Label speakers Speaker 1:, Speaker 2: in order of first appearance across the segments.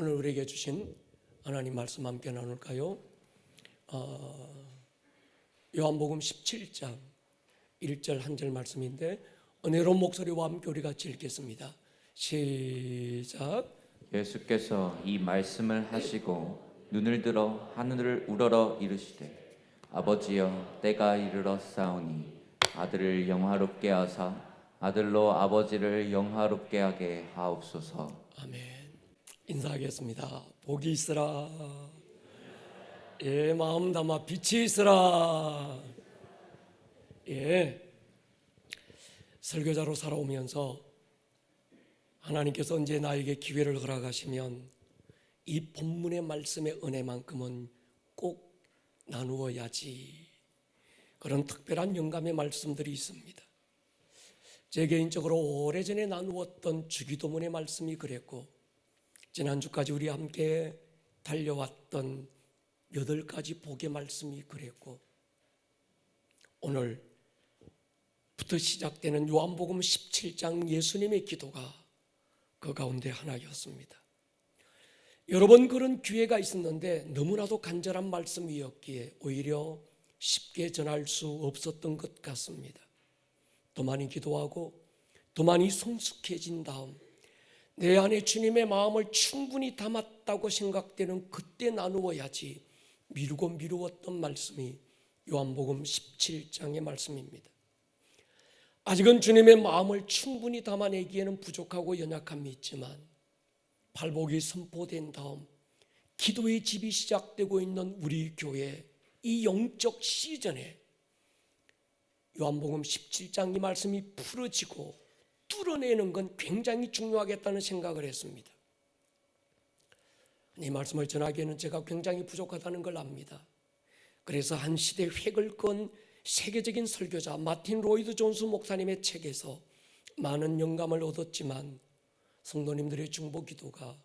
Speaker 1: 오늘 우리에게 주신 하나님 말씀 함께 나눌까요? 요한복음 17장 1절 한 절 말씀인데 은혜로운 목소리와 함께 우리가 같이 읽겠습니다. 시작.
Speaker 2: 예수께서 이 말씀을 하시고 눈을 들어 하늘을 우러러 이르시되 아버지여 때가 이르러 싸우니 아들을 영화롭게 하사 아들로 아버지를 영화롭게 하게 하옵소서.
Speaker 1: 아멘. 인사하겠습니다. 복이 있으라. 예, 마음 담아 빛이 있으라. 예, 설교자로 살아오면서 하나님께서 언제 나에게 기회를 허락하시면 이 본문의 말씀의 은혜만큼은 꼭 나누어야지, 그런 특별한 영감의 말씀들이 있습니다. 제 개인적으로 오래전에 나누었던 주기도문의 말씀이 그랬고, 지난주까지 우리 함께 달려왔던 8가지 복의 말씀이 그랬고, 오늘부터 시작되는 요한복음 17장 예수님의 기도가 그 가운데 하나였습니다. 여러 번 그런 기회가 있었는데 너무나도 간절한 말씀이었기에 오히려 쉽게 전할 수 없었던 것 같습니다. 더 많이 기도하고 더 많이 성숙해진 다음 내 안에 주님의 마음을 충분히 담았다고 생각되는 그때 나누어야지 미루고 미루었던 말씀이 요한복음 17장의 말씀입니다. 아직은 주님의 마음을 충분히 담아내기에는 부족하고 연약함이 있지만 팔복이 선포된 다음 기도의 집이 시작되고 있는 우리 교회 이 영적 시즌에 요한복음 17장 이 말씀이 풀어지고 뚫어내는 건 굉장히 중요하겠다는 생각을 했습니다. 이 말씀을 전하기에는 제가 굉장히 부족하다는 걸 압니다. 그래서 한 시대 획을 건 세계적인 설교자 마틴 로이드 존스 목사님의 책에서 많은 영감을 얻었지만 성도님들의 중보 기도가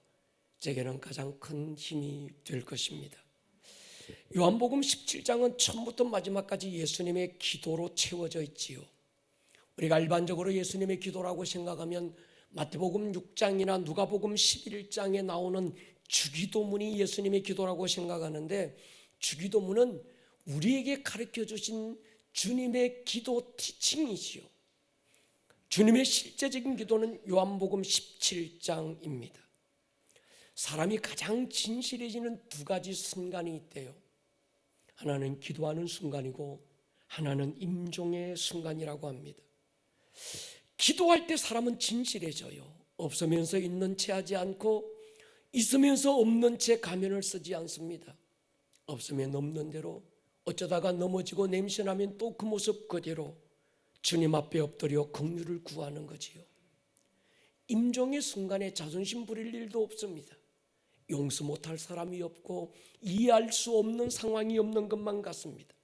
Speaker 1: 제게는 가장 큰 힘이 될 것입니다. 요한복음 17장은 처음부터 마지막까지 예수님의 기도로 채워져 있지요. 우리가 일반적으로 예수님의 기도라고 생각하면 마태복음 6장이나 누가복음 11장에 나오는 주기도문이 예수님의 기도라고 생각하는데, 주기도문은 우리에게 가르쳐 주신 주님의 기도 티칭이지요. 주님의 실제적인 기도는 요한복음 17장입니다. 사람이 가장 진실해지는 2가지 순간이 있대요. 하나는 기도하는 순간이고 하나는 임종의 순간이라고 합니다. 기도할 때 사람은 진실해져요. 없으면서 있는 채 하지 않고 있으면서 없는 채 가면을 쓰지 않습니다. 없으면 없는 대로, 어쩌다가 넘어지고 냄새나면 또 그 모습 그대로 주님 앞에 엎드려 긍휼을 구하는 거지요. 임종의 순간에 자존심 부릴 일도 없습니다. 용서 못할 사람이 없고 이해할 수 없는 상황이 없는 것만 같습니다.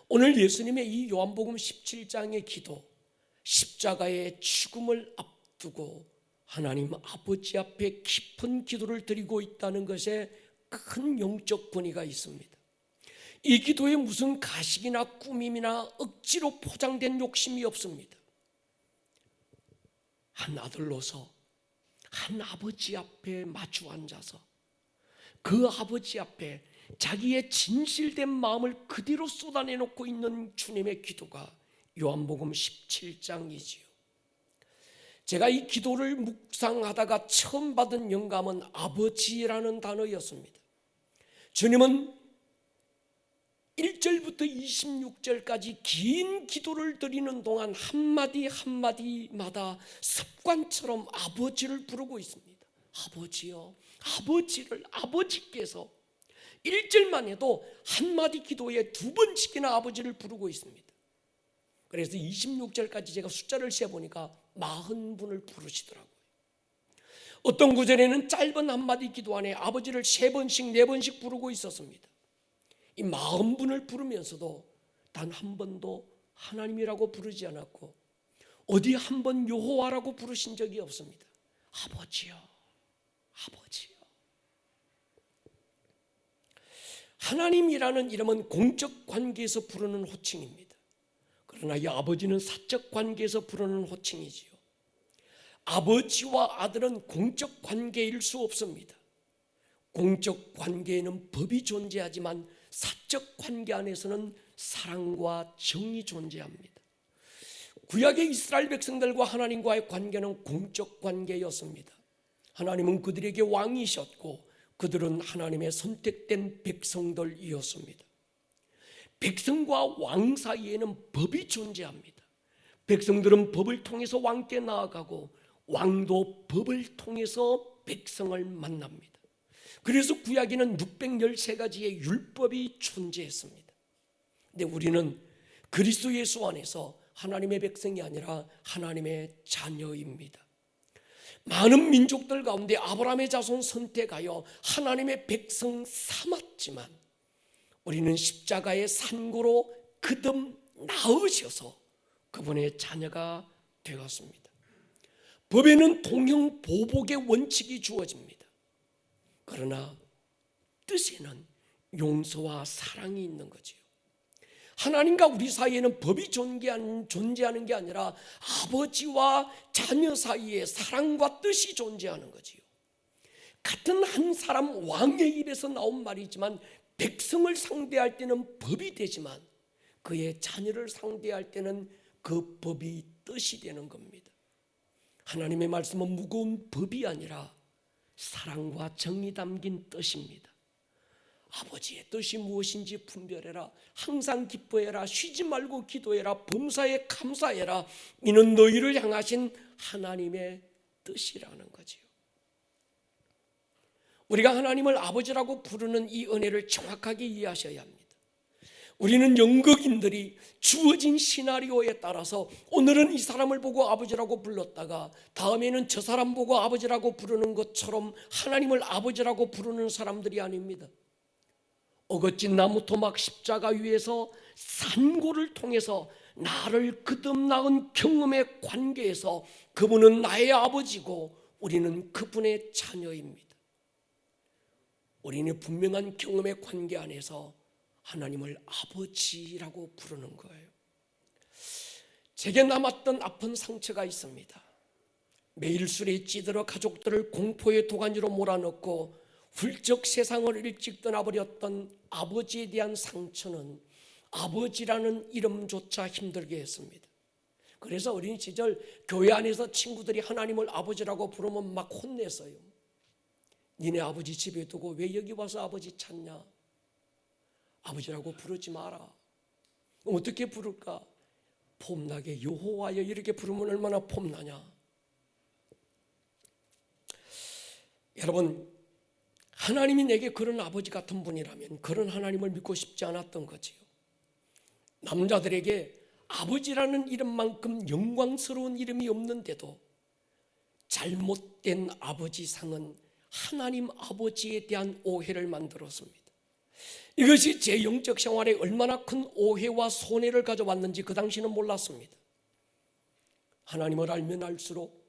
Speaker 1: 오늘 예수님의 이 요한복음 17장의 기도, 십자가의 죽음을 앞두고 하나님 아버지 앞에 깊은 기도를 드리고 있다는 것에 큰 영적 권위가 있습니다. 이 기도에 무슨 가식이나 꾸밈이나 억지로 포장된 욕심이 없습니다. 한 아들로서 한 아버지 앞에 마주 앉아서 그 아버지 앞에 자기의 진실된 마음을 그대로 쏟아내놓고 있는 주님의 기도가 요한복음 17장이지요. 제가 이 기도를 묵상하다가 처음 받은 영감은 아버지라는 단어였습니다. 주님은 1절부터 26절까지 긴 기도를 드리는 동안 한마디 한마디마다 습관처럼 아버지를 부르고 있습니다. 아버지요, 아버지께서 1절만 해도 한마디 기도에 2번씩이나 아버지를 부르고 있습니다. 그래서 26절까지 제가 숫자를 세보니까 40분을 부르시더라고요. 어떤 구절에는 짧은 한마디 기도 안에 아버지를 3번씩 4번씩 부르고 있었습니다. 이 40분을 부르면서도 단 한 번도 하나님이라고 부르지 않았고 어디 한 번 여호와라고 부르신 적이 없습니다. 아버지요, 아버지요. 하나님이라는 이름은 공적 관계에서 부르는 호칭입니다. 그러나 이 아버지는 사적 관계에서 부르는 호칭이지요. 아버지와 아들은 공적 관계일 수 없습니다. 공적 관계에는 법이 존재하지만 사적 관계 안에서는 사랑과 정이 존재합니다. 구약의 이스라엘 백성들과 하나님과의 관계는 공적 관계였습니다. 하나님은 그들에게 왕이셨고 그들은 하나님의 선택된 백성들이었습니다. 백성과 왕 사이에는 법이 존재합니다. 백성들은 법을 통해서 왕께 나아가고 왕도 법을 통해서 백성을 만납니다. 그래서 구약에는 613가지의 율법이 존재했습니다. 근데 우리는 그리스도 예수 안에서 하나님의 백성이 아니라 하나님의 자녀입니다. 많은 민족들 가운데 아브라함의 자손 선택하여 하나님의 백성 삼았지만 우리는 십자가의 산고로 거듭 나으셔서 그분의 자녀가 되었습니다. 법에는 동형 보복의 원칙이 주어집니다. 그러나 뜻에는 용서와 사랑이 있는 거지요. 하나님과 우리 사이에는 법이 존재하는 게 아니라 아버지와 자녀 사이에 사랑과 뜻이 존재하는 거지요. 같은 한 사람 왕의 입에서 나온 말이지만 백성을 상대할 때는 법이 되지만 그의 자녀를 상대할 때는 그 법이 뜻이 되는 겁니다. 하나님의 말씀은 무거운 법이 아니라 사랑과 정이 담긴 뜻입니다. 아버지의 뜻이 무엇인지 분별해라. 항상 기뻐해라. 쉬지 말고 기도해라. 범사에 감사해라. 이는 너희를 향하신 하나님의 뜻이라는 거지요. 우리가 하나님을 아버지라고 부르는 이 은혜를 정확하게 이해하셔야 합니다. 우리는 연극인들이 주어진 시나리오에 따라서 오늘은 이 사람을 보고 아버지라고 불렀다가 다음에는 저 사람 보고 아버지라고 부르는 것처럼 하나님을 아버지라고 부르는 사람들이 아닙니다. 어거진 나무 토막 십자가 위에서 산고를 통해서 나를 거듭 낳은 경험의 관계에서 그분은 나의 아버지고 우리는 그분의 자녀입니다. 우리는 분명한 경험의 관계 안에서 하나님을 아버지라고 부르는 거예요. 제게 남았던 아픈 상처가 있습니다. 매일 술에 찌들어 가족들을 공포의 도가니로 몰아넣고 훌쩍 세상을 일찍 떠나버렸던 아버지에 대한 상처는 아버지라는 이름조차 힘들게 했습니다. 그래서 어린 시절 교회 안에서 친구들이 하나님을 아버지라고 부르면 막 혼냈어요. 니네 아버지 집에 두고 왜 여기 와서 아버지 찾냐? 아버지라고 부르지 마라. 어떻게 부를까? 폼나게 여호와여 이렇게 부르면 얼마나 폼나냐? 여러분, 하나님이 내게 그런 아버지 같은 분이라면 그런 하나님을 믿고 싶지 않았던 거지요. 남자들에게 아버지라는 이름만큼 영광스러운 이름이 없는데도 잘못된 아버지상은 하나님 아버지에 대한 오해를 만들었습니다. 이것이 제 영적 생활에 얼마나 큰 오해와 손해를 가져왔는지 그 당시는 몰랐습니다. 하나님을 알면 알수록,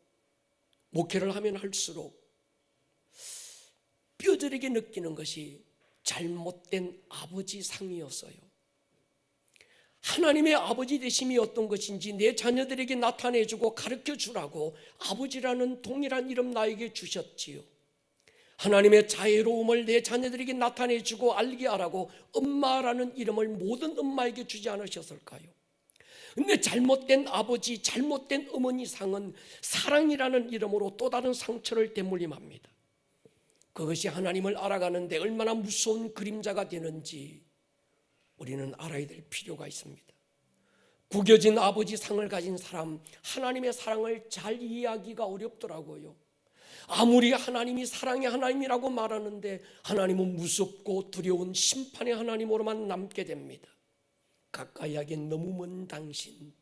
Speaker 1: 목회를 하면 할수록 뼈저리게 느끼는 것이 잘못된 아버지상이었어요. 하나님의 아버지 되심이 어떤 것인지 내 자녀들에게 나타내주고 가르쳐주라고 아버지라는 동일한 이름 나에게 주셨지요. 하나님의 자애로움을 내 자녀들에게 나타내주고 알게 하라고 엄마라는 이름을 모든 엄마에게 주지 않으셨을까요? 근데 잘못된 아버지, 잘못된 어머니상은 사랑이라는 이름으로 또 다른 상처를 대물림합니다. 그것이 하나님을 알아가는데 얼마나 무서운 그림자가 되는지 우리는 알아야 될 필요가 있습니다. 구겨진 아버지 상을 가진 사람, 하나님의 사랑을 잘 이해하기가 어렵더라고요. 아무리 하나님이 사랑의 하나님이라고 말하는데 하나님은 무섭고 두려운 심판의 하나님으로만 남게 됩니다. 가까이 하기엔 너무 먼 당신,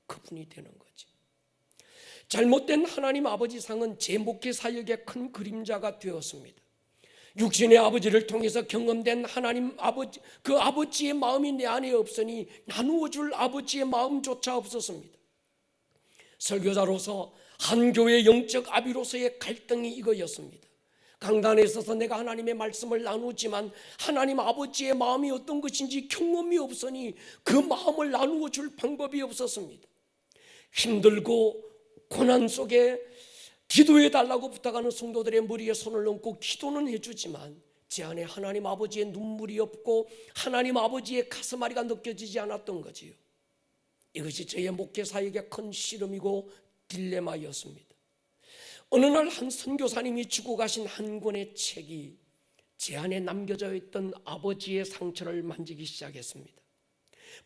Speaker 1: 그분이 되는 거죠. 잘못된 하나님 아버지 상은 제 목회 사역의 큰 그림자가 되었습니다. 육신의 아버지를 통해서 경험된 하나님 아버지, 그 아버지의 마음이 내 안에 없으니 나누어 줄 아버지의 마음조차 없었습니다. 설교자로서 한 교회 영적 아비로서의 갈등이 이거였습니다. 강단에 서서 내가 하나님의 말씀을 나누지만 하나님 아버지의 마음이 어떤 것인지 경험이 없으니 그 마음을 나누어 줄 방법이 없었습니다. 힘들고 고난 속에 기도해 달라고 부탁하는 성도들의 머리에 손을 얹고 기도는 해주지만 제 안에 하나님 아버지의 눈물이 없고 하나님 아버지의 가슴앓이가 느껴지지 않았던 거지요. 이것이 저의 목회 사역의 큰 시름이고 딜레마였습니다. 어느 날 한 선교사님이 주고 가신 한 권의 책이 제 안에 남겨져 있던 아버지의 상처를 만지기 시작했습니다.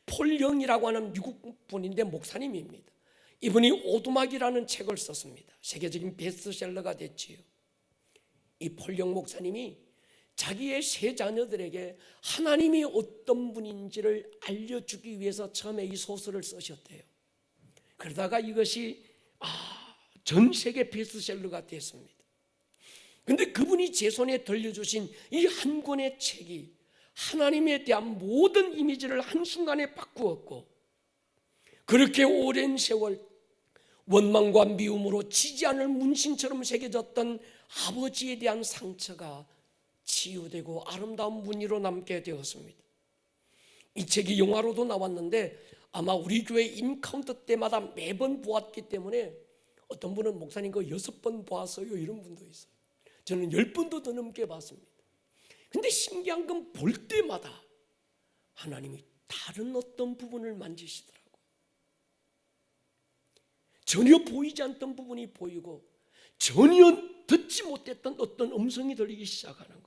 Speaker 1: 폴 영이라고 하는 미국 분인데 목사님입니다. 이분이 오두막이라는 책을 썼습니다. 세계적인 베스트셀러가 됐지요. 이 폴 영 목사님이 자기의 세 자녀들에게 하나님이 어떤 분인지를 알려주기 위해서 처음에 이 소설을 쓰셨대요. 그러다가 이것이 전 세계 베스트셀러가 됐습니다. 그런데 그분이 제 손에 들려주신 이 한 권의 책이 하나님에 대한 모든 이미지를 한순간에 바꾸었고, 그렇게 오랜 세월 원망과 미움으로 지지 않을 문신처럼 새겨졌던 아버지에 대한 상처가 치유되고 아름다운 무늬로 남게 되었습니다. 이 책이 영화로도 나왔는데 아마 우리 교회 인카운트 때마다 매번 보았기 때문에 어떤 분은 목사님 그 6번 보았어요 이런 분도 있어요. 저는 10번도 더 넘게 봤습니다. 근데 신기한 건 볼 때마다 하나님이 다른 어떤 부분을 만지시더라고요. 전혀 보이지 않던 부분이 보이고 전혀 듣지 못했던 어떤 음성이 들리기 시작하는 거예요.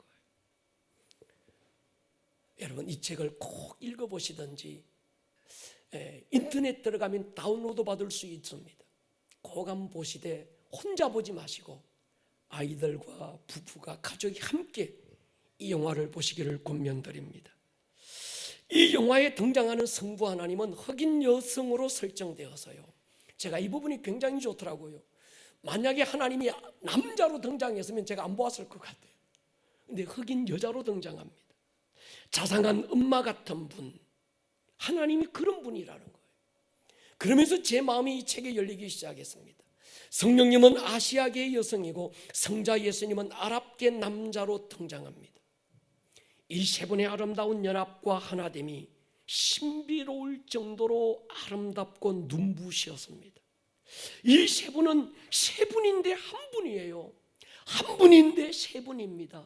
Speaker 1: 여러분 이 책을 꼭 읽어보시든지 인터넷 들어가면 다운로드 받을 수 있습니다. 꼭 한번 보시되 혼자 보지 마시고 아이들과 부부가 가족이 함께 이 영화를 보시기를 권면드립니다. 이 영화에 등장하는 성부 하나님은 흑인 여성으로 설정되어서요, 제가 이 부분이 굉장히 좋더라고요. 만약에 하나님이 남자로 등장했으면 제가 안 보았을 것 같아요. 근데 흑인 여자로 등장합니다. 자상한 엄마 같은 분, 하나님이 그런 분이라는 거예요. 그러면서 제 마음이 이 책에 열리기 시작했습니다. 성령님은 아시아계의 여성이고 성자 예수님은 아랍계 남자로 등장합니다. 이 세 분의 아름다운 연합과 하나됨이 신비로울 정도로 아름답고 눈부시었습니다. 이 세 분은 세 분인데 한 분이에요. 한 분인데 세 분입니다.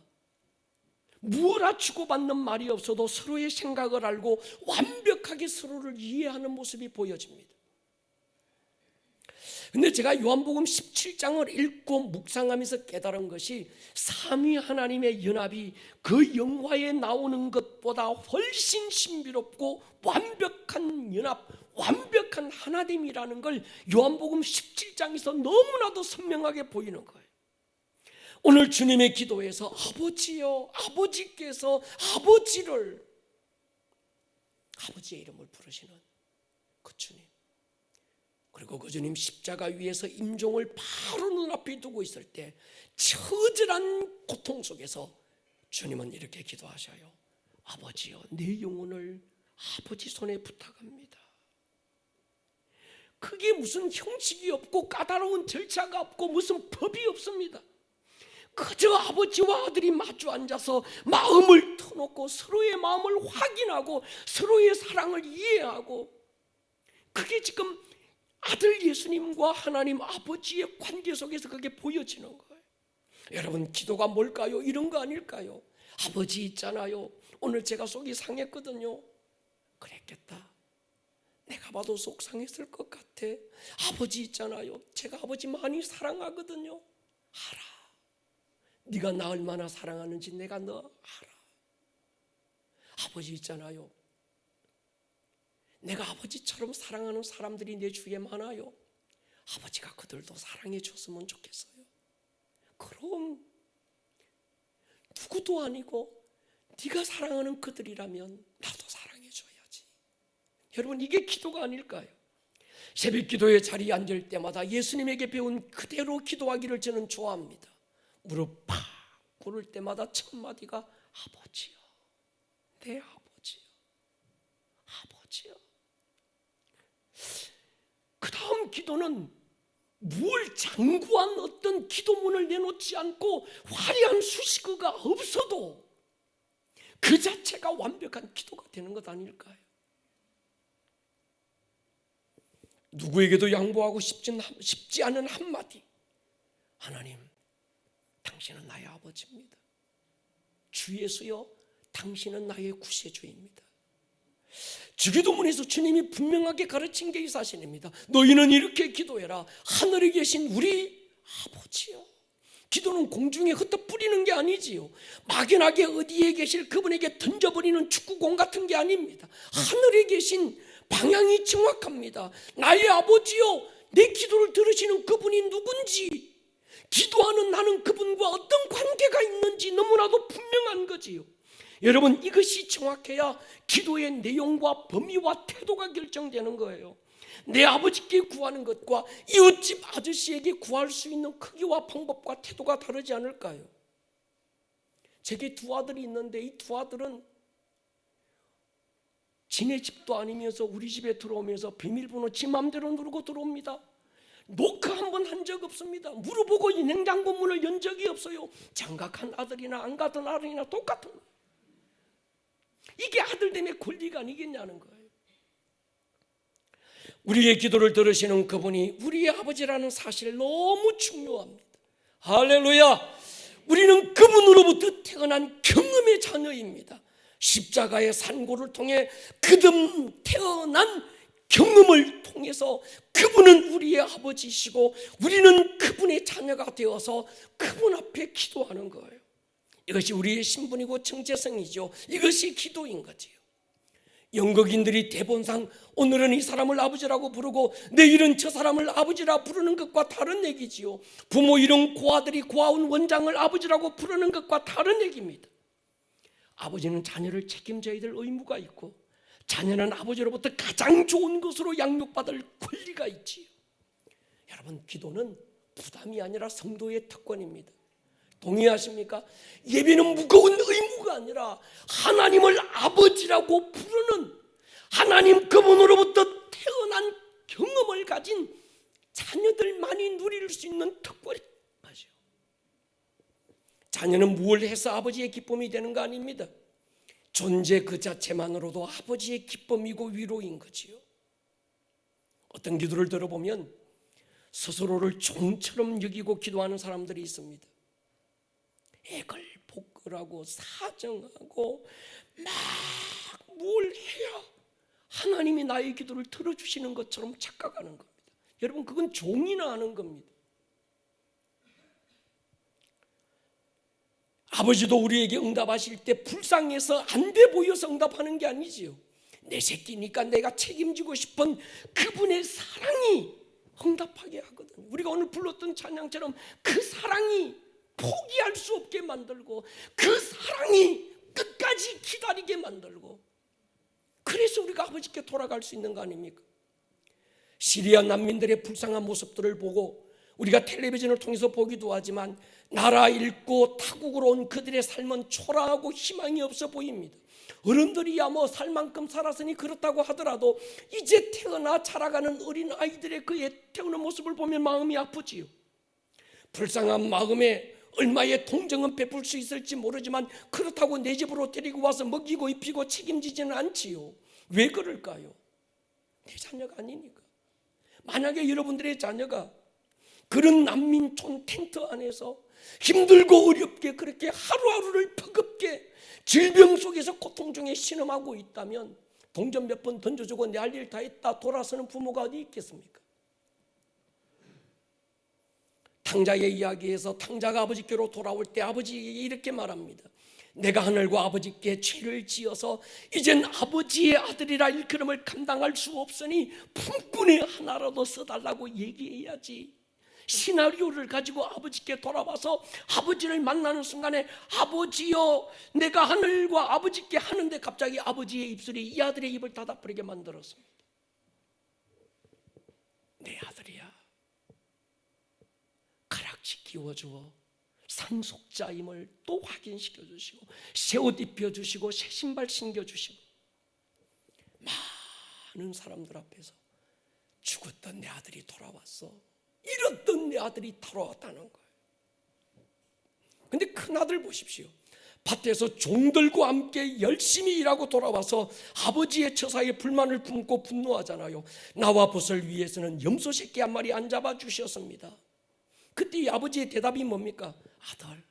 Speaker 1: 무엇라 주고받는 말이 없어도 서로의 생각을 알고 완벽하게 서로를 이해하는 모습이 보여집니다. 근데 제가 요한복음 17장을 읽고 묵상하면서 깨달은 것이 삼위 하나님의 연합이 그 영화에 나오는 것보다 훨씬 신비롭고 완벽한 연합, 완벽한 하나됨이라는 걸 요한복음 17장에서 너무나도 선명하게 보이는 거예요. 오늘 주님의 기도에서 아버지여, 아버지께서 아버지를, 아버지의 이름을 부르시는 그 주님, 그리고 그 주님 십자가 위에서 임종을 바로 눈앞에 두고 있을 때 처절한 고통 속에서 주님은 이렇게 기도하셔요. 아버지여, 내 영혼을 아버지 손에 부탁합니다. 그게 무슨 형식이 없고 까다로운 절차가 없고 무슨 법이 없습니다. 그저 아버지와 아들이 마주 앉아서 마음을 터놓고 서로의 마음을 확인하고 서로의 사랑을 이해하고, 그게 지금 아들 예수님과 하나님 아버지의 관계 속에서 그게 보여지는 거예요. 여러분 기도가 뭘까요? 이런 거 아닐까요? 아버지 있잖아요. 오늘 제가 속이 상했거든요. 그랬겠다. 내가 봐도 속 상했을 것 같아. 아버지 있잖아요. 제가 아버지 많이 사랑하거든요. 알아. 네가 나 얼마나 사랑하는지 내가 너 알아. 아버지 있잖아요. 내가 아버지처럼 사랑하는 사람들이 내 주위에 많아요. 아버지가 그들도 사랑해 줬으면 좋겠어요. 그럼 누구도 아니고 네가 사랑하는 그들이라면 나도 사랑해 줘야지. 여러분 이게 기도가 아닐까요? 새벽 기도의 자리에 앉을 때마다 예수님에게 배운 그대로 기도하기를 저는 좋아합니다. 무릎 팍 꿇을 때마다 첫 마디가 아버지요, 내 아버지요, 아버지요. 그 다음 기도는 뭘 장구한 어떤 기도문을 내놓지 않고 화려한 수식어가 없어도 그 자체가 완벽한 기도가 되는 것 아닐까요? 누구에게도 양보하고 싶지 않은 한마디, 하나님, 당신은 나의 아버지입니다. 주 예수여, 당신은 나의 구세주입니다. 주기도문에서 주님이 분명하게 가르친 게 이 사실입니다. 너희는 이렇게 기도해라. 하늘에 계신 우리 아버지여. 기도는 공중에 흩어뿌리는 게 아니지요. 막연하게 어디에 계실 그분에게 던져버리는 축구공 같은 게 아닙니다. 하늘에 계신 방향이 정확합니다. 나의 아버지여, 내 기도를 들으시는 그분이 누군지, 기도하는 나는 그분과 어떤 관계가 있는지 너무나도 분명한 거지요. 여러분, 이것이 정확해야 기도의 내용과 범위와 태도가 결정되는 거예요. 내 아버지께 구하는 것과 이웃집 아저씨에게 구할 수 있는 크기와 방법과 태도가 다르지 않을까요? 제게 두 아들이 있는데 이 두 아들은 지네 집도 아니면서 우리 집에 들어오면서 비밀번호 지 맘대로 누르고 들어옵니다. 노크 한 번 한 적 없습니다. 물어보고 이 냉장고 문을 연 적이 없어요. 장가간 아들이나 안 가던 아들이나 똑같은 거예요. 이게 아들 때문에 권리가 아니겠냐는 거예요. 우리의 기도를 들으시는 그분이 우리의 아버지라는 사실 너무 중요합니다. 할렐루야. 우리는 그분으로부터 태어난 경험의 자녀입니다. 십자가의 산고를 통해 거듭 태어난 경험을 통해서 그분은 우리의 아버지시고 우리는 그분의 자녀가 되어서 그분 앞에 기도하는 거예요. 이것이 우리의 신분이고 정체성이죠. 이것이 기도인 거지요. 영국인들이 대본상 오늘은 이 사람을 아버지라고 부르고 내일은 저 사람을 아버지라 부르는 것과 다른 얘기지요. 부모 이름 고아들이 고아원 원장을 아버지라고 부르는 것과 다른 얘기입니다. 아버지는 자녀를 책임져야 될 의무가 있고 자녀는 아버지로부터 가장 좋은 것으로 양육받을 권리가 있지요. 여러분, 기도는 부담이 아니라 성도의 특권입니다. 동의하십니까? 예배는 무거운 의무가 아니라 하나님을 아버지라고 부르는, 하나님 그분으로부터 태어난 경험을 가진 자녀들만이 누릴 수 있는 특권이죠. 자녀는 무엇을 해서 아버지의 기쁨이 되는 거 아닙니다. 존재 그 자체만으로도 아버지의 기쁨이고 위로인 거지요. 어떤 기도를 들어보면 스스로를 종처럼 여기고 기도하는 사람들이 있습니다. 애걸복걸하고 사정하고 막 뭘 해야 하나님이 나의 기도를 들어주시는 것처럼 착각하는 겁니다. 여러분, 그건 종이나 하는 겁니다. 아버지도 우리에게 응답하실 때 불쌍해서 안 돼 보여서 응답하는 게 아니지요. 내 새끼니까 내가 책임지고 싶은 그분의 사랑이 응답하게 하거든요. 우리가 오늘 불렀던 찬양처럼 그 사랑이 포기할 수 없게 만들고 그 사랑이 끝까지 기다리게 만들고, 그래서 우리가 아버지께 돌아갈 수 있는 거 아닙니까? 시리아 난민들의 불쌍한 모습들을 보고 우리가 텔레비전을 통해서 보기도 하지만 나라 잃고 타국으로 온 그들의 삶은 초라하고 희망이 없어 보입니다. 어른들이야 뭐 살 만큼 살았으니 그렇다고 하더라도 이제 태어나 자라가는 어린 아이들의 그 애태우는 모습을 보면 마음이 아프지요. 불쌍한 마음에 얼마의 동정은 베풀 수 있을지 모르지만 그렇다고 내 집으로 데리고 와서 먹이고 입히고 책임지지는 않지요. 왜 그럴까요? 내 자녀가 아니니까. 만약에 여러분들의 자녀가 그런 난민촌 텐트 안에서 힘들고 어렵게 그렇게 하루하루를 버겁게 질병 속에서 고통 중에 신음하고 있다면 동전 몇 번 던져주고 내 할 일 다 했다 돌아서는 부모가 어디 있겠습니까? 탕자의 이야기에서 탕자가 아버지께로 돌아올 때 아버지에게 이렇게 말합니다. 내가 하늘과 아버지께 죄를 지어서 이젠 아버지의 아들이라 일컬음을 감당할 수 없으니 품꾼의 하나라도 써달라고 얘기해야지. 시나리오를 가지고 아버지께 돌아와서 아버지를 만나는 순간에 아버지여 내가 하늘과 아버지께 하는데 갑자기 아버지의 입술이 이 아들의 입을 닫아버리게 만들었습니다. 내 아들이야, 가락지 끼워주어 상속자임을 또 확인시켜 주시고 새 옷 입혀주시고 새 신발 신겨주시고 많은 사람들 앞에서 죽었던 내 아들이 돌아왔어, 잃었던 내 아들이 돌아왔다는 거예요. 근데 큰아들 보십시오. 밭에서 종들과 함께 열심히 일하고 돌아와서 아버지의 처사에 불만을 품고 분노하잖아요. 나와 벗을 위해서는 염소 새끼 한 마리 안 잡아 주셨습니다. 그때 이 아버지의 대답이 뭡니까? 아들,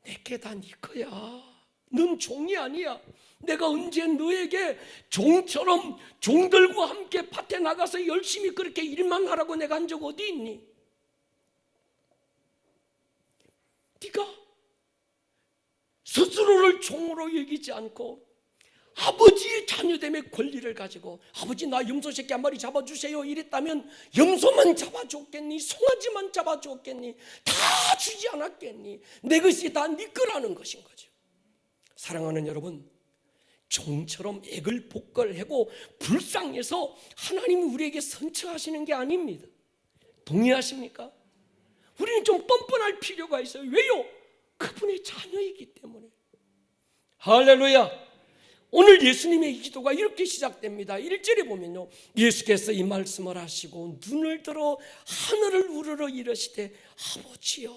Speaker 1: 내게 다 네 거야. 넌 종이 아니야. 내가 언제 너에게 종처럼 종들과 함께 밭에 나가서 열심히 그렇게 일만 하라고 내가 한 적 어디 있니? 네가 스스로를 종으로 여기지 않고 아버지의 자녀됨의 권리를 가지고 아버지 나 염소 새끼 한 마리 잡아주세요 이랬다면 염소만 잡아줬겠니? 송아지만 잡아줬겠니? 다 주지 않았겠니? 내 것이 다 네 거라는 것인 거죠. 사랑하는 여러분, 종처럼 액을 복걸하고 불쌍해서 하나님이 우리에게 선처하시는 게 아닙니다. 동의하십니까? 우리는 좀 뻔뻔할 필요가 있어요. 왜요? 그분의 자녀이기 때문에. 할렐루야. 오늘 예수님의 기도가 이렇게 시작됩니다. 1절에 보면요, 예수께서 이 말씀을 하시고 눈을 들어 하늘을 우러러 이르시되 아버지여,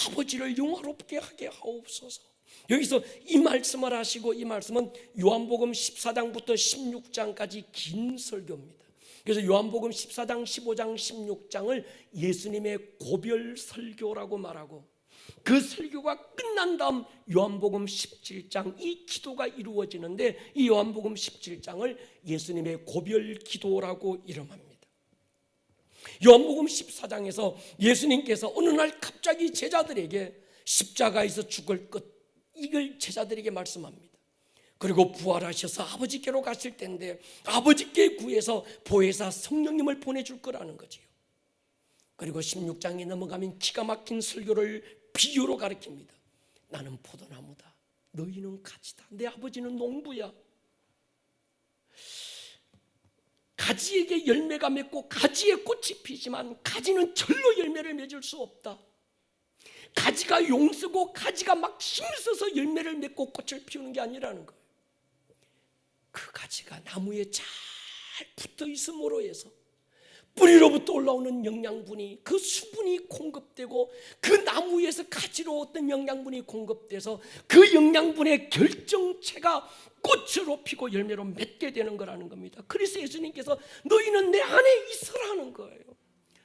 Speaker 1: 아버지를 영화롭게 하게 하옵소서. 여기서 이 말씀을 하시고, 이 말씀은 요한복음 14장부터 16장까지 긴 설교입니다. 그래서 요한복음 14장, 15장, 16장을 예수님의 고별 설교라고 말하고, 그 설교가 끝난 다음 요한복음 17장 이 기도가 이루어지는데, 이 요한복음 17장을 예수님의 고별 기도라고 이름합니다. 요한복음 14장에서 예수님께서 어느 날 갑자기 제자들에게 십자가에서 죽을 것, 이걸 제자들에게 말씀합니다. 그리고 부활하셔서 아버지께로 가실 텐데 아버지께 구해서 보혜사 성령님을 보내줄 거라는 거지요. 그리고 16장에 넘어가면 기가 막힌 설교를 비유로 가르칩니다. 나는 포도나무다, 너희는 가지다, 내 아버지는 농부야. 가지에게 열매가 맺고 가지에 꽃이 피지만 가지는 절로 열매를 맺을 수 없다. 가지가 용쓰고 가지가 막 힘써서 열매를 맺고 꽃을 피우는 게 아니라는 거예요. 그 가지가 나무에 잘 붙어 있음으로 해서 뿌리로부터 올라오는 영양분이, 그 수분이 공급되고 그 나무에서 가지로 어떤 영양분이 공급돼서 그 영양분의 결정체가 꽃으로 피고 열매로 맺게 되는 거라는 겁니다. 그래서 예수님께서 너희는 내 안에 있으라는 거예요.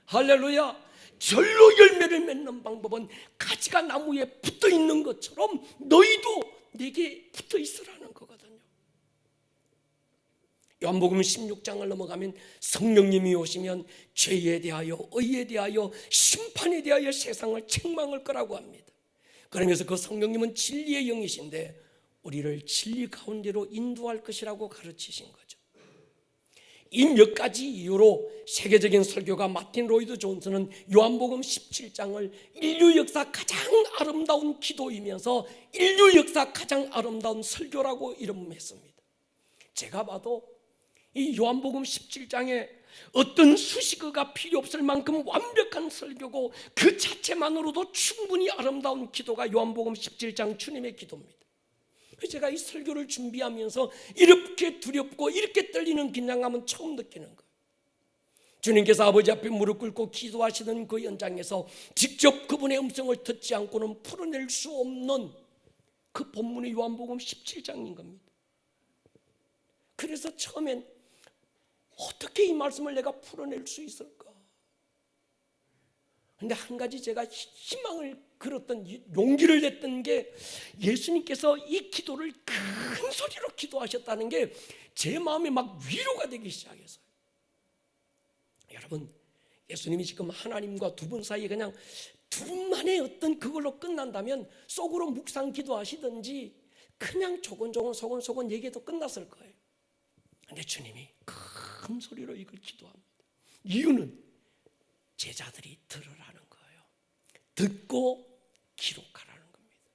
Speaker 1: 할렐루야. 절로 열매를 맺는 방법은 가지가 나무에 붙어 있는 것처럼 너희도 내게 붙어 있으라는 거거든요. 요한복음 16장을 넘어가면 성령님이 오시면 죄에 대하여, 의에 대하여, 심판에 대하여 세상을 책망할 거라고 합니다. 그러면서 그 성령님은 진리의 영이신데 우리를 진리 가운데로 인도할 것이라고 가르치신 거죠. 이 몇 가지 이유로 세계적인 설교가 마틴 로이드 존슨은 요한복음 17장을 인류 역사 가장 아름다운 기도이면서 인류 역사 가장 아름다운 설교라고 이름했습니다. 제가 봐도 이 요한복음 17장에 어떤 수식어가 필요 없을 만큼 완벽한 설교고 그 자체만으로도 충분히 아름다운 기도가 요한복음 17장 주님의 기도입니다. 제가 이 설교를 준비하면서 이렇게 두렵고 이렇게 떨리는 긴장감은 처음 느끼는 거예요. 주님께서 아버지 앞에 무릎 꿇고 기도하시는 그 현장에서 직접 그분의 음성을 듣지 않고는 풀어낼 수 없는 그 본문의 요한복음 17장인 겁니다. 그래서 처음엔 어떻게 이 말씀을 내가 풀어낼 수 있을까? 그런데 한 가지 제가 희망을 걸었던, 용기를 냈던 게 예수님께서 이 기도를 큰 소리로 기도하셨다는 게 제 마음에 막 위로가 되기 시작했어요. 여러분, 예수님이 지금 하나님과 두 분 사이에 그냥 두 분만의 어떤 그걸로 끝난다면 속으로 묵상 기도하시든지 그냥 조곤조곤 소곤소곤 얘기해도 끝났을 거예요. 그런데 주님이 큰 소리로 이걸 기도합니다. 이유는 제자들이 들으라는 거예요. 듣고 기록하라는 겁니다.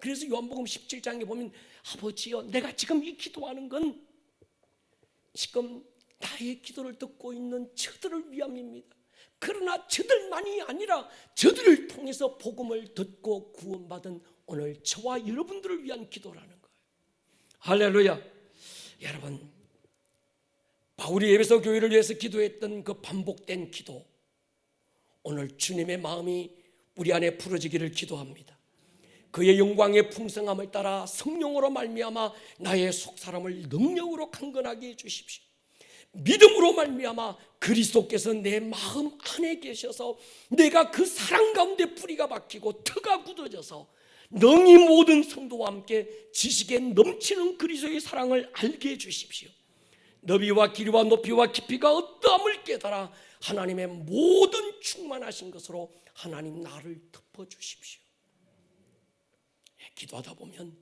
Speaker 1: 그래서 요한복음 17장에 보면 아버지여, 내가 지금 이 기도하는 건 지금 나의 기도를 듣고 있는 저들을 위함입니다. 그러나 저들만이 아니라 저들을 통해서 복음을 듣고 구원받은 오늘 저와 여러분들을 위한 기도라는 거예요. 할렐루야. 여러분, 바울이 에베소 교회를 위해서 기도했던 그 반복된 기도, 오늘 주님의 마음이 우리 안에 부러지기를 기도합니다. 그의 영광의 풍성함을 따라 성령으로 말미암아 나의 속사람을 능력으로 강건하게 해주십시오. 믿음으로 말미암아 그리스도께서 내 마음 안에 계셔서 내가 그 사랑 가운데 뿌리가 박히고 터가 굳어져서 능히 모든 성도와 함께 지식에 넘치는 그리스도의 사랑을 알게 해주십시오. 너비와 길이와 높이와 깊이가 어떠함을 깨달아 하나님의 모든 충만하신 것으로 하나님 나를 덮어주십시오. 기도하다 보면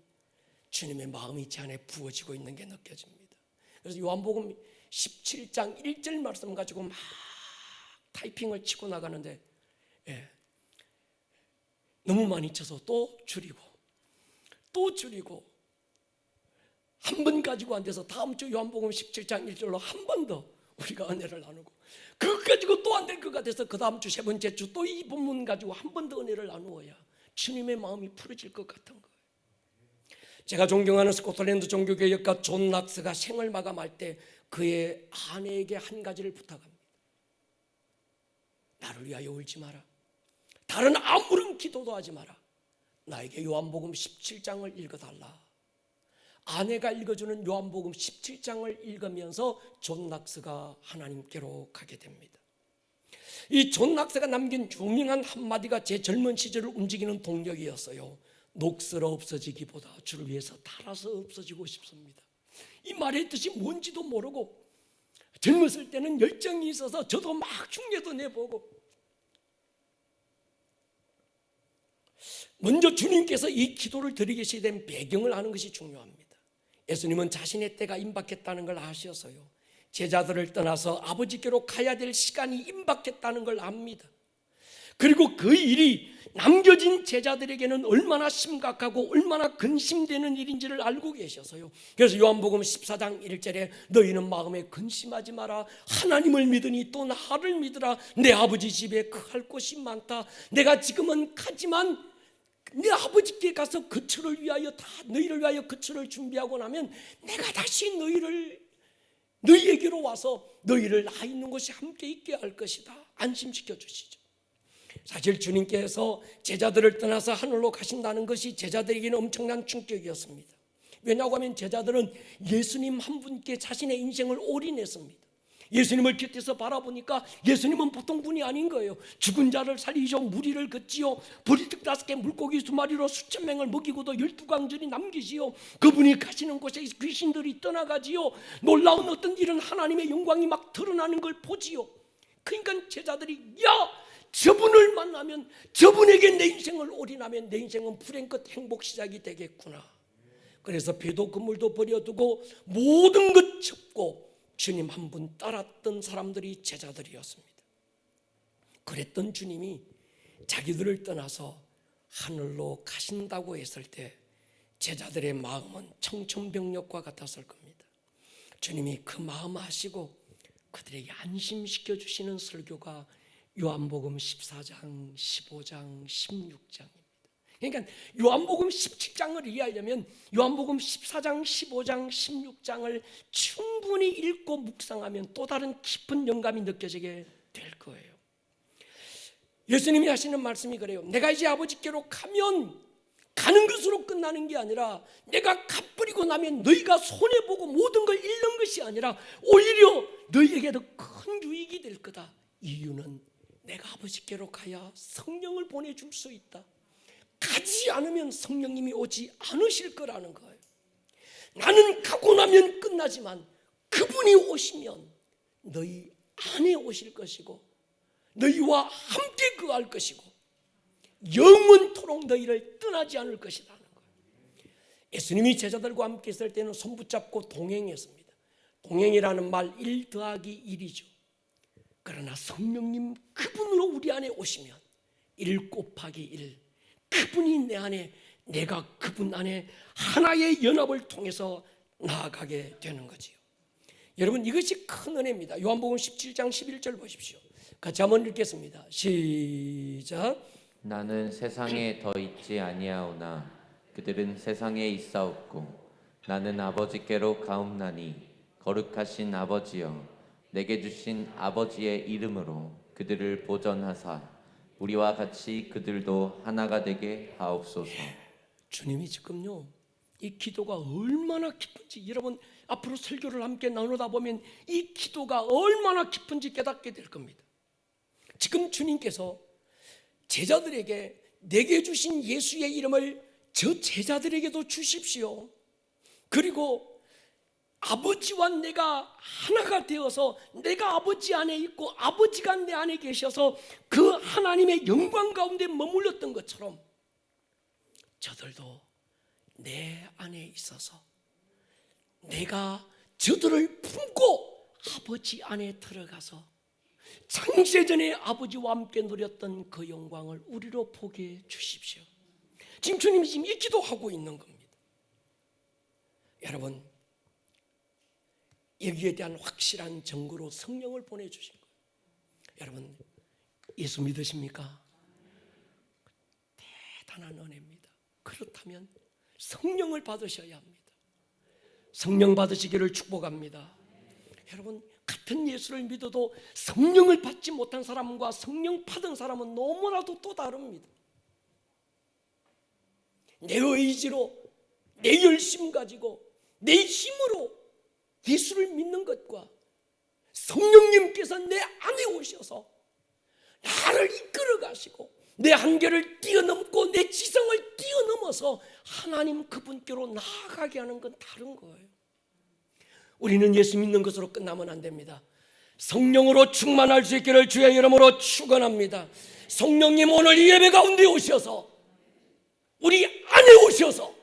Speaker 1: 주님의 마음이 제 안에 부어지고 있는 게 느껴집니다. 그래서 요한복음 17장 1절 말씀 가지고 막 타이핑을 치고 나가는데 너무 많이 쳐서 또 줄이고 한 번 가지고 안 돼서 다음 주 요한복음 17장 1절로 한 번 더 우리가 은혜를 나누고 그것 가지고 또 안 될 것 같아서 그 다음 주 세 번째 주 또 이 본문 가지고 한 번 더 은혜를 나누어야 주님의 마음이 풀어질 것 같은 거예요. 제가 존경하는 스코틀랜드 종교개혁가 존 낙스가 생을 마감할 때 그의 아내에게 한 가지를 부탁합니다. 나를 위하여 울지 마라. 다른 아무런 기도도 하지 마라. 나에게 요한복음 17장을 읽어달라. 아내가 읽어주는 요한복음 17장을 읽으면서 존 낙스가 하나님께로 가게 됩니다. 이 존 낙스가 남긴 유명한 한마디가 제 젊은 시절을 움직이는 동력이었어요. 녹슬어 없어지기보다 주를 위해서 달아서 없어지고 싶습니다. 이 말의 뜻이 뭔지도 모르고 젊었을 때는 열정이 있어서 저도 막 흉내도 내보고 먼저 주님께서 이 기도를 드리게 된 배경을 아는 것이 중요합니다. 예수님은 자신의 때가 임박했다는 걸 아셔서요 제자들을 떠나서 아버지께로 가야 될 시간이 임박했다는 걸 압니다. 그리고 그 일이 남겨진 제자들에게는 얼마나 심각하고 얼마나 근심되는 일인지를 알고 계셔서요 그래서 요한복음 14장 1절에 너희는 마음에 근심하지 마라. 하나님을 믿으니 또 나를 믿으라. 내 아버지 집에 할 곳이 많다. 내가 지금은 가지만 내 아버지께 가서 그처를 위하여 다 너희를 위하여 그처를 준비하고 나면 내가 다시 너희에게로 와서 너희를 나 있는 곳에 함께 있게 할 것이다. 안심시켜 주시죠. 사실 주님께서 제자들을 떠나서 하늘로 가신다는 것이 제자들에게는 엄청난 충격이었습니다. 왜냐하고 하면 제자들은 예수님 한 분께 자신의 인생을 올인했습니다. 예수님을 곁에서 바라보니까 예수님은 보통 분이 아닌 거예요. 죽은 자를 살리시오. 무리를 걷지요. 보리떡 5개 물고기 2마리로 수천 명을 먹이고도 12광전이 남기시오. 그분이 가시는 곳에 귀신들이 떠나가지요. 놀라운 어떤 일은 하나님의 영광이 막 드러나는 걸 보지요. 그러니까 제자들이 저분을 만나면 저분에게 내 인생을 올인하면 내 인생은 불행 끝 행복 시작이 되겠구나. 그래서 배도 그물도 버려두고 모든 것 접고 주님 한 분 따랐던 사람들이 제자들이었습니다. 그랬던 주님이 자기들을 떠나서 하늘로 가신다고 했을 때 제자들의 마음은 청천벽력과 같았을 겁니다. 주님이 그 마음 아시고 그들에게 안심시켜 주시는 설교가 요한복음 14장, 15장, 16장입니다. 그러니까 요한복음 17장을 이해하려면 요한복음 14장, 15장, 16장을 충분히 읽고 묵상하면 또 다른 깊은 영감이 느껴지게 될 거예요. 예수님이 하시는 말씀이 그래요. 내가 이제 아버지께로 가면 가는 것으로 끝나는 게 아니라 내가 갚으리고 나면 너희가 손해보고 모든 걸 잃는 것이 아니라 오히려 너희에게 더 큰 유익이 될 거다. 이유는 내가 아버지께로 가야 성령을 보내줄 수 있다. 가지 않으면 성령님이 오지 않으실 거라는 거예요. 나는 가고 나면 끝나지만 그분이 오시면 너희 안에 오실 것이고 너희와 함께 거할 것이고 영원토록 너희를 떠나지 않을 것이라는 거예요. 예수님이 제자들과 함께 있을 때는 손 붙잡고 동행했습니다. 동행이라는 말 1 더하기 1이죠. 그러나 성령님 그분으로 우리 안에 오시면 1 곱하기 1 그분이 내 안에 내가 그분 안에 하나의 연합을 통해서 나아가게 되는 거지요. 여러분 이것이 큰 은혜입니다. 요한복음 17장 11절 보십시오. 같이 한번 읽겠습니다. 시작.
Speaker 2: 나는 세상에 더 있지 아니하오나 그들은 세상에 있사옵고 나는 아버지께로 가옵나니 거룩하신 아버지여 내게 주신 아버지의 이름으로 그들을 보전하사 우리와 같이 그들도 하나가 되게 하옵소서.
Speaker 1: 주님이 지금요 이 기도가 얼마나 깊은지 여러분 앞으로 설교를 함께 나누다 보면 이 기도가 얼마나 깊은지 깨닫게 될 겁니다. 지금 주님께서 제자들에게 내게 주신 예수의 이름을 저 제자들에게도 주십시오. 그리고 아버지와 내가 하나가 되어서 내가 아버지 안에 있고 아버지가 내 안에 계셔서 그 하나님의 영광 가운데 머물렀던 것처럼 저들도 내 안에 있어서 내가 저들을 품고 아버지 안에 들어가서 창세전에 아버지와 함께 누렸던 그 영광을 우리로 보게 해 주십시오. 지금 주님이 지금 이 기도하고 있는 겁니다. 여러분, 여기에 대한 확실한 증거로 성령을 보내주신 거예요. 여러분, 예수 믿으십니까? 대단한 은혜입니다. 그렇다면 성령을 받으셔야 합니다. 성령 받으시기를 축복합니다. 여러분, 같은 예수를 믿어도 성령을 받지 못한 사람과 성령 받은 사람은 너무나도 또 다릅니다. 내 의지로, 내 열심 가지고, 내 힘으로 예수를 믿는 것과 성령님께서 내 안에 오셔서 나를 이끌어 가시고 내 한계를 뛰어넘고 내 지성을 뛰어넘어서 하나님 그분께로 나아가게 하는 건 다른 거예요. 우리는 예수 믿는 것으로 끝나면 안 됩니다. 성령으로 충만할 수 있기를 주의 이름으로 축원합니다. 성령님 오늘 이 예배 가운데 오셔서 우리 안에 오셔서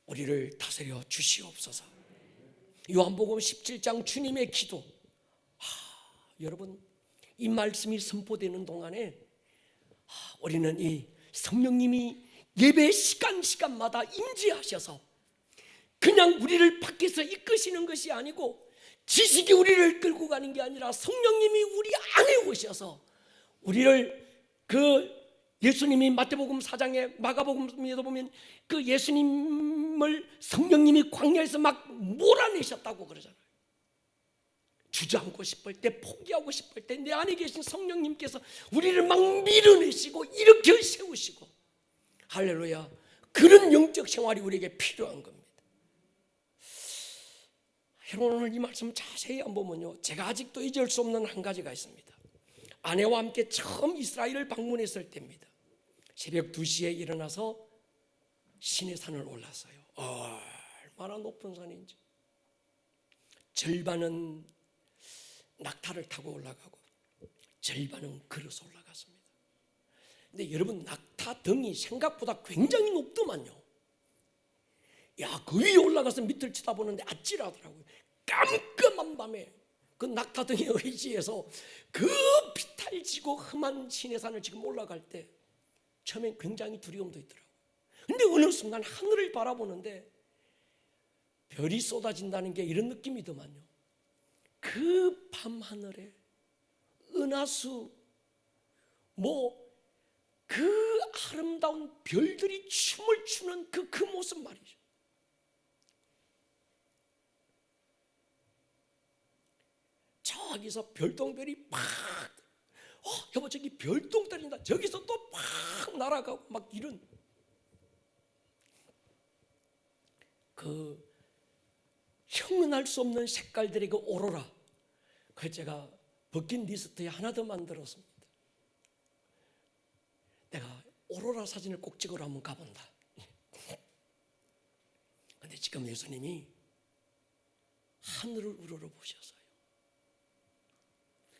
Speaker 1: 우리를 다스려 주시옵소서. 요한복음 17장 주님의 기도. 여러분, 이 말씀이 선포되는 동안에 우리는 이 성령님이 예배 시간마다 임재하셔서 그냥 우리를 밖에서 이끄시는 것이 아니고 지식이 우리를 끌고 가는 게 아니라 성령님이 우리 안에 오셔서 우리를 예수님이 마태복음 4장에 마가복음에도 보면 그 예수님을 성령님이 광야에서 막 몰아내셨다고 그러잖아요. 주저앉고 싶을 때, 포기하고 싶을 때 내 안에 계신 성령님께서 우리를 막 밀어내시고 일으켜 세우시고, 할렐루야, 그런 영적 생활이 우리에게 필요한 겁니다. 여러분, 오늘 이 말씀 자세히 한번 보면요, 제가 아직도 잊을 수 없는 한 가지가 있습니다. 아내와 함께 처음 이스라엘을 방문했을 때입니다. 새벽 2시에 일어나서 시내산을 올랐어요. 얼마나 높은 산인지. 절반은 낙타를 타고 올라가고 절반은 걸어서 올라갔습니다. 근데 여러분, 낙타 등이 생각보다 굉장히 높더만요. 그 위에 올라가서 밑을 쳐다보는데 아찔하더라고요. 깜깜한 밤에 그 낙타 등에 의지해서 그 비탈지고 험한 시내산을 지금 올라갈 때 처음엔 굉장히 두려움도 있더라고요. 근데 어느 순간 하늘을 바라보는데 별이 쏟아진다는 게 이런 느낌이더만요. 그 밤하늘에 은하수, 그 아름다운 별들이 춤을 추는 그 모습 말이죠. 저기서 별똥별이 팍, 여보 저기 별똥 떨린다. 저기서 또 팍 날아가고 막 이런 그 형언할 수 없는 색깔들의 그 오로라. 그래서 제가 버킷리스트에 하나 더 만들었습니다. 내가 오로라 사진을 꼭 찍으러 한번 가본다. 근데 지금 예수님이 하늘을 우러러보셨어요.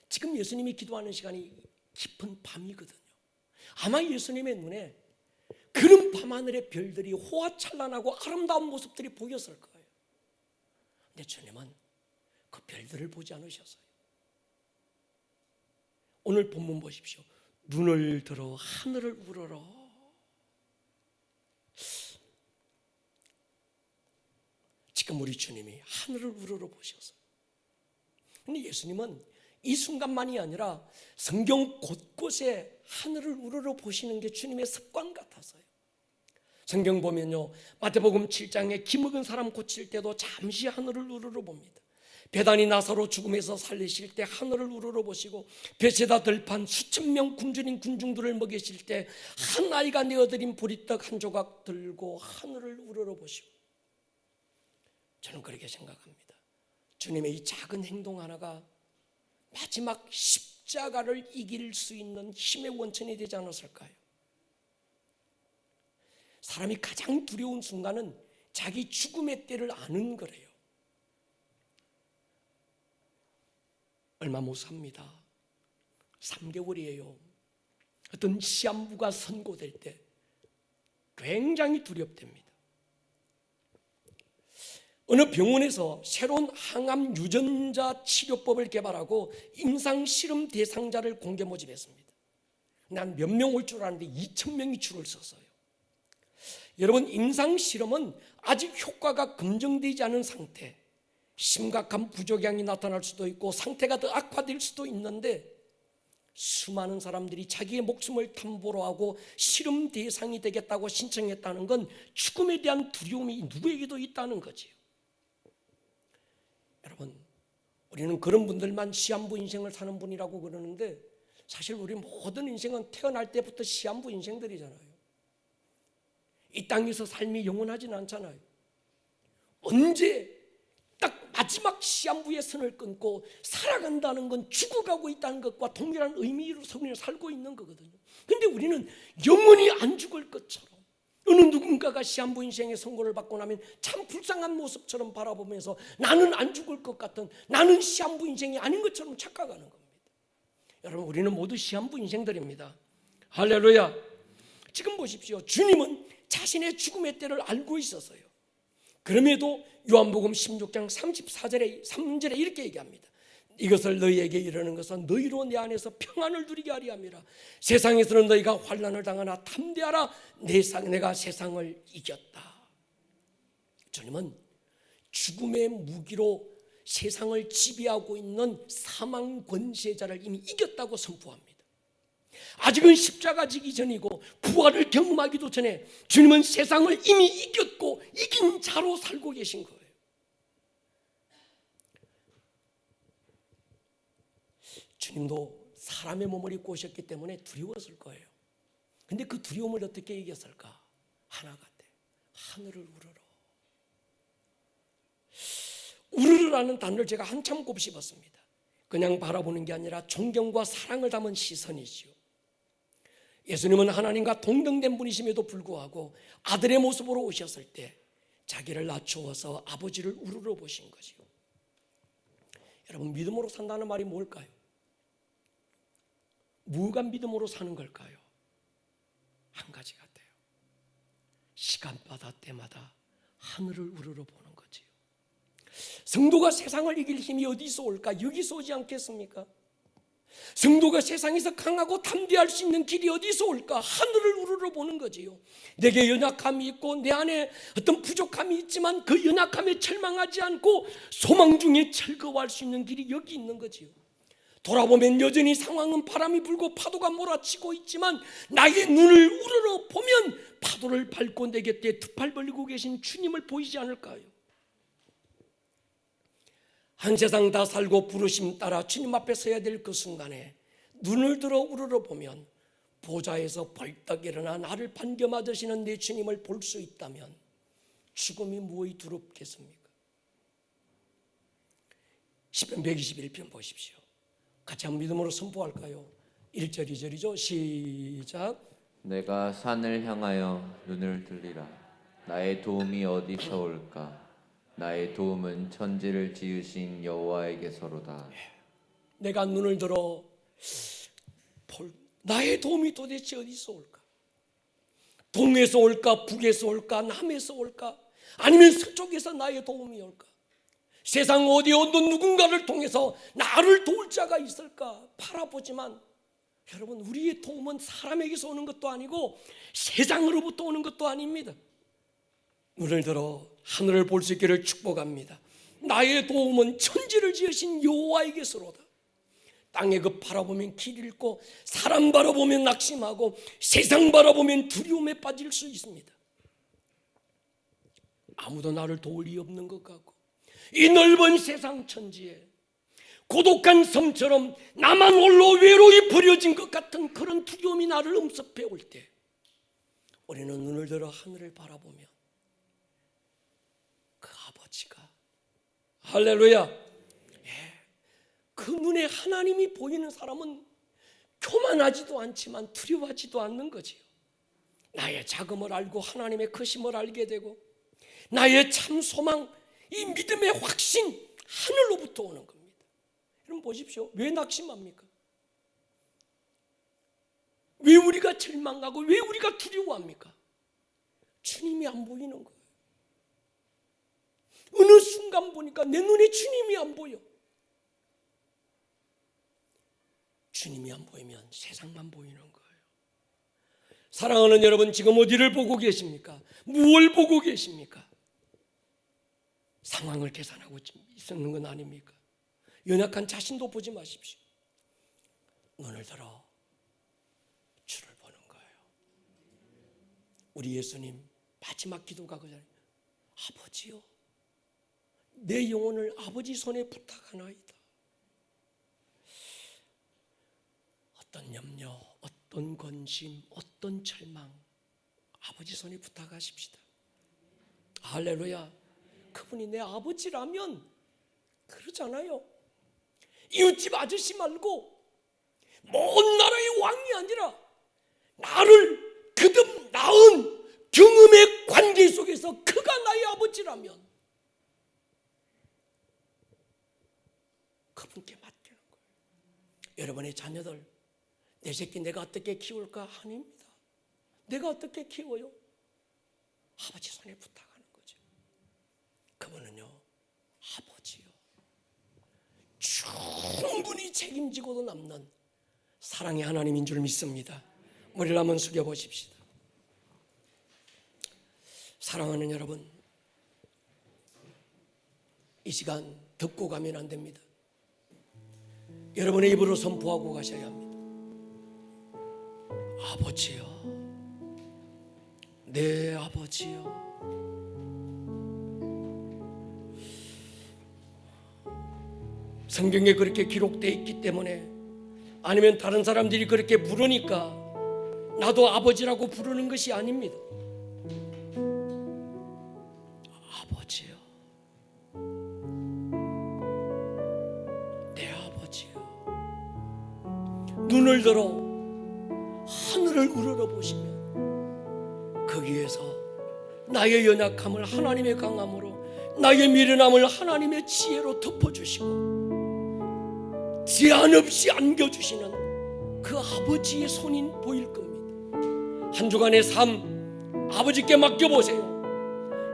Speaker 1: 지금 예수님이 기도하는 시간이 깊은 밤이거든요. 아마 예수님의 눈에 그런 밤하늘의 별들이 호화찬란하고 아름다운 모습들이 보였을 거예요. 근데 주님은 그 별들을 보지 않으셨어요. 오늘 본문 보십시오. 눈을 들어 하늘을 우러러. 지금 우리 주님이 하늘을 우러러 보셨어요. 근데 예수님은 이 순간만이 아니라 성경 곳곳에 하늘을 우러러 보시는 게 주님의 습관 같아서요. 성경 보면요, 마태복음 7장에 기먹은 사람 고칠 때도 잠시 하늘을 우러러 봅니다. 베다니 나사로 죽음에서 살리실 때 하늘을 우러러 보시고, 베세다 들판 수천 명 굶주린 군중들을 먹이실 때 한 아이가 내어드린 보리떡 한 조각 들고 하늘을 우러러 보시고, 저는 그렇게 생각합니다. 주님의 이 작은 행동 하나가 마지막 십자가를 이길 수 있는 힘의 원천이 되지 않았을까요? 사람이 가장 두려운 순간은 자기 죽음의 때를 아는 거래요. 얼마 못 삽니다. 3개월이에요. 어떤 시한부가 선고될 때 굉장히 두렵답니다. 어느 병원에서 새로운 항암 유전자 치료법을 개발하고 임상 실험 대상자를 공개 모집했습니다. 난 몇 명 올 줄 알았는데 2,000명이 줄을 섰어요. 여러분, 임상 실험은 아직 효과가 검증되지 않은 상태, 심각한 부작용이 나타날 수도 있고 상태가 더 악화될 수도 있는데 수많은 사람들이 자기의 목숨을 담보로 하고 실험 대상이 되겠다고 신청했다는 건 죽음에 대한 두려움이 누구에게도 있다는 거지요. 여러분, 우리는 그런 분들만 시한부 인생을 사는 분이라고 그러는데 사실 우리 모든 인생은 태어날 때부터 시한부 인생들이잖아요. 이 땅에서 삶이 영원하진 않잖아요. 언제 딱 마지막 시한부의 선을 끊고 살아간다는 건 죽어가고 있다는 것과 동일한 의미로 우리는 살고 있는 거거든요. 그런데 우리는 영원히 안 죽을 것처럼 어느 누군가가 시한부 인생의 선고를 받고 나면 참 불쌍한 모습처럼 바라보면서 나는 안 죽을 것 같은, 나는 시한부 인생이 아닌 것처럼 착각하는 겁니다. 여러분, 우리는 모두 시한부 인생들입니다. 할렐루야. 지금 보십시오. 주님은 자신의 죽음의 때를 알고 있었어요. 그럼에도 요한복음 16장 34절에 3절에 이렇게 얘기합니다. 이것을 너희에게 이르는 것은 너희로 내 안에서 평안을 누리게 하리 함이라. 세상에서는 너희가 환난을 당하나 담대하라. 내가 세상을 이겼다. 주님은 죽음의 무기로 세상을 지배하고 있는 사망 권세자를 이미 이겼다고 선포합니다. 아직은 십자가 지기 전이고 부활을 경험하기도 전에 주님은 세상을 이미 이겼고 이긴 자로 살고 계신 거예요. 주님도 사람의 몸을 입고 오셨기 때문에 두려웠을 거예요. 근데 그 두려움을 어떻게 이겼을까? 하나 같아. 하늘을 우러러. 우르르라는 단어를 제가 한참 곱씹었습니다. 그냥 바라보는 게 아니라 존경과 사랑을 담은 시선이지요. 예수님은 하나님과 동등된 분이심에도 불구하고 아들의 모습으로 오셨을 때 자기를 낮추어서 아버지를 우러러 보신 거지요. 여러분, 믿음으로 산다는 말이 뭘까요? 뭐가 믿음으로 사는 걸까요? 한 가지 같아요. 시간마다 때마다 하늘을 우러러 보는 거지요. 성도가 세상을 이길 힘이 어디서 올까? 여기서 오지 않겠습니까? 성도가 세상에서 강하고 담대할 수 있는 길이 어디서 올까? 하늘을 우러러 보는 거지요. 내게 연약함이 있고 내 안에 어떤 부족함이 있지만 그 연약함에 절망하지 않고 소망 중에 즐거워할 수 있는 길이 여기 있는 거지요. 돌아보면 여전히 상황은 바람이 불고 파도가 몰아치고 있지만 나의 눈을 우러러 보면 파도를 밟고 내 곁에 두 팔 벌리고 계신 주님을 보이지 않을까요? 한 세상 다 살고 부르심 따라 주님 앞에 서야 될 그 순간에 눈을 들어 우러러 보면 보좌에서 벌떡 일어나 나를 반겨 맞으시는 내 주님을 볼 수 있다면 죽음이 무엇이 두렵겠습니까? 시편 121편 보십시오. 같이 한번 믿음으로 선포할까요? 1절 2절이죠. 시작.
Speaker 2: 내가 산을 향하여 눈을 들리라. 나의 도움이 어디서 올까? 나의 도움은 천지를 지으신 여호와에게서로다.
Speaker 1: 내가 눈을 들어 나의 도움이 도대체 어디서 올까? 동에서 올까? 북에서 올까? 남에서 올까? 아니면 서쪽에서 나의 도움이 올까? 세상 어디 어떤 누군가를 통해서 나를 도울 자가 있을까? 바라보지만 여러분, 우리의 도움은 사람에게서 오는 것도 아니고 세상으로부터 오는 것도 아닙니다. 눈을 들어 하늘을 볼 수 있기를 축복합니다. 나의 도움은 천지를 지으신 여호와에게서로다. 땅에 그 바라보면 길 잃고 사람 바라보면 낙심하고 세상 바라보면 두려움에 빠질 수 있습니다. 아무도 나를 도울 리 없는 것 같고 이 넓은 세상 천지에 고독한 섬처럼 나만 홀로 외로이 버려진 것 같은 그런 두려움이 나를 엄습해 올 때 우리는 눈을 들어 하늘을 바라보며 그 아버지가 할렐루야. 그 눈에 하나님이 보이는 사람은 교만하지도 않지만 두려워하지도 않는 거지요. 나의 자금을 알고 하나님의 크심을 알게 되고 나의 참 소망, 이 믿음의 확신, 하늘로부터 오는 겁니다. 여러분 보십시오. 왜 낙심합니까? 왜 우리가 절망하고 왜 우리가 두려워합니까? 주님이 안 보이는 거예요. 어느 순간 보니까 내 눈에 주님이 안 보여. 주님이 안 보이면 세상만 보이는 거예요. 사랑하는 여러분, 지금 어디를 보고 계십니까? 무엇을 보고 계십니까? 상황을 계산하고 있는 건 아닙니까? 연약한 자신도 보지 마십시오. 눈을 들어 주를 보는 거예요. 우리 예수님 마지막 기도가 그잖아요. 아버지요, 내 영혼을 아버지 손에 부탁하나이다. 어떤 염려, 어떤 권심, 어떤 절망, 아버지 손에 부탁하십시다. 할렐루야. 그분이 내 아버지라면 그러잖아요. 이웃집 아저씨 말고 먼 나라의 왕이 아니라 나를 거듭 낳은 경험의 관계 속에서 그가 나의 아버지라면 그분께 맡기는 거예요. 여러분의 자녀들, 내 새끼 내가 어떻게 키울까? 아닙니다. 내가 어떻게 키워요? 아버지 손에 부탁하는 거죠. 그분은요, 아버지요, 충분히 책임지고도 남는 사랑의 하나님인 줄 믿습니다. 머리를 한번 숙여보십시다. 사랑하는 여러분, 이 시간 듣고 가면 안 됩니다. 여러분의 입으로 선포하고 가셔야 합니다. 아버지요, 내 아버지요. 성경에 그렇게 기록되어 있기 때문에, 아니면 다른 사람들이 그렇게 부르니까 나도 아버지라고 부르는 것이 아닙니다. 아버지요, 내 아버지요. 눈을 들어 하늘을 우러러보시면 거기에서 나의 연약함을 하나님의 강함으로, 나의 미련함을 하나님의 지혜로 덮어주시고 제한 없이 안겨주시는 그 아버지의 손이 보일 겁니다. 한 주간의 삶 아버지께 맡겨보세요.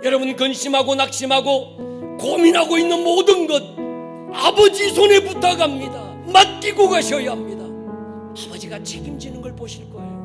Speaker 1: 여러분 근심하고 낙심하고 고민하고 있는 모든 것 아버지 손에 부탁합니다. 맡기고 가셔야 합니다. 아버지가 책임지는 걸 보실 거예요.